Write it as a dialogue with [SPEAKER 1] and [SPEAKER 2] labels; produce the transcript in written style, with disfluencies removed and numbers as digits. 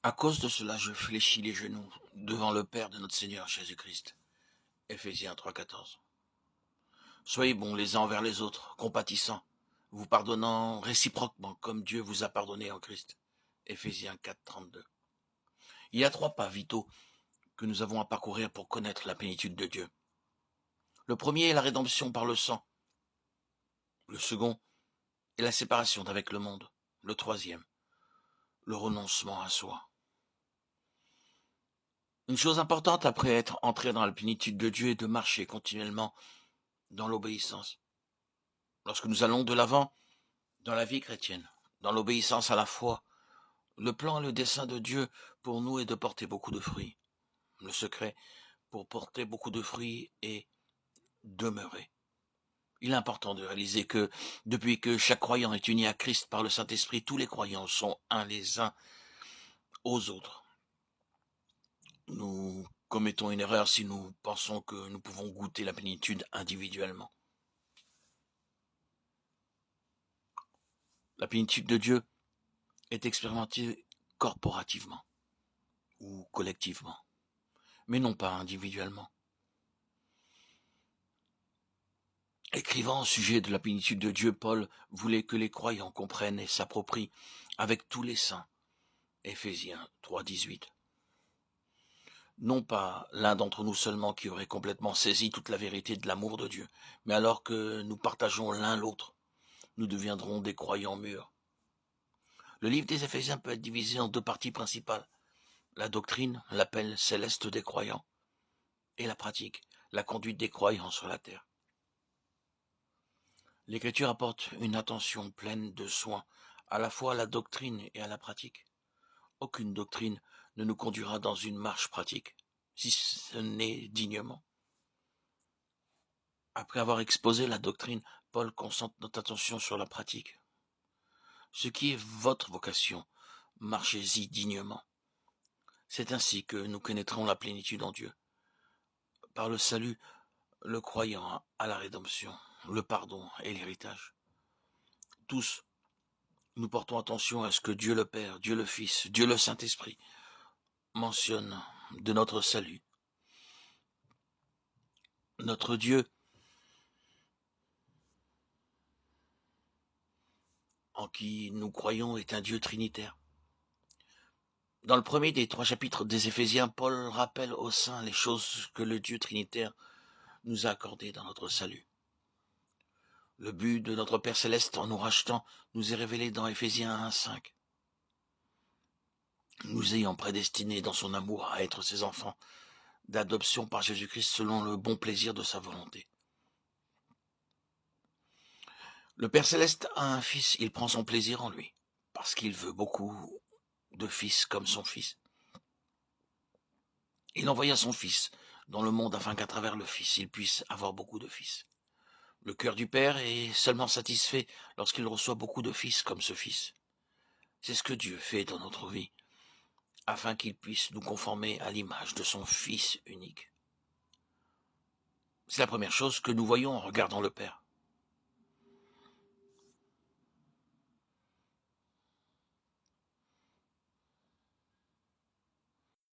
[SPEAKER 1] À cause de cela, je fléchis les genoux devant le Père de notre Seigneur Jésus-Christ. Éphésiens 3,14. Soyez bons les uns envers les autres, compatissants, vous pardonnant réciproquement comme Dieu vous a pardonné en Christ. Éphésiens 4,32. Il y a 3 pas vitaux que nous avons à parcourir pour connaître la plénitude de Dieu. Le premier est la rédemption par le sang. Le second est la séparation d'avec le monde. Le troisième, le renoncement à soi. Une chose importante après être entré dans la plénitude de Dieu est de marcher continuellement dans l'obéissance. Lorsque nous allons de l'avant dans la vie chrétienne, dans l'obéissance à la foi, le plan et le dessein de Dieu pour nous est de porter beaucoup de fruits. Le secret pour porter beaucoup de fruits est demeurer. Il est important de réaliser que depuis que chaque croyant est uni à Christ par le Saint-Esprit, tous les croyants sont uns les uns aux autres. Nous commettons une erreur si nous pensons que nous pouvons goûter la plénitude individuellement. La plénitude de Dieu est expérimentée corporativement ou collectivement, mais non pas individuellement. Écrivant au sujet de la plénitude de Dieu, Paul voulait que les croyants comprennent et s'approprient avec tous les saints. Éphésiens 3,18. Non pas l'un d'entre nous seulement qui aurait complètement saisi toute la vérité de l'amour de Dieu, mais alors que nous partageons l'un l'autre, nous deviendrons des croyants mûrs. Le livre des Éphésiens peut être divisé en 2 parties principales. La doctrine, l'appel céleste des croyants, et la pratique, la conduite des croyants sur la terre. L'Écriture apporte une attention pleine de soin à la fois à la doctrine et à la pratique. Aucune doctrine ne nous conduira dans une marche pratique, si ce n'est dignement. Après avoir exposé la doctrine, Paul concentre notre attention sur la pratique. Ce qui est votre vocation, marchez-y dignement. C'est ainsi que nous connaîtrons la plénitude en Dieu. Par le salut, le croyant a la rédemption, le pardon et l'héritage. Tous, nous portons attention à ce que Dieu le Père, Dieu le Fils, Dieu le Saint-Esprit mentionne de notre salut. Notre Dieu, en qui nous croyons, est un Dieu trinitaire. Dans le premier des 3 chapitres des Éphésiens, Paul rappelle aux saints les choses que le Dieu trinitaire nous a accordées dans notre salut. Le but de notre Père Céleste en nous rachetant nous est révélé dans Éphésiens 1,5. Nous ayant prédestinés dans son amour à être ses enfants, d'adoption par Jésus-Christ selon le bon plaisir de sa volonté. Le Père Céleste a un fils, il prend son plaisir en lui, parce qu'il veut beaucoup de fils comme son fils. Il envoya son fils dans le monde afin qu'à travers le fils, il puisse avoir beaucoup de fils. Le cœur du Père est seulement satisfait lorsqu'il reçoit beaucoup de fils comme ce fils. C'est ce que Dieu fait dans notre vie, afin qu'il puisse nous conformer à l'image de son Fils unique. C'est la première chose que nous voyons en regardant le Père.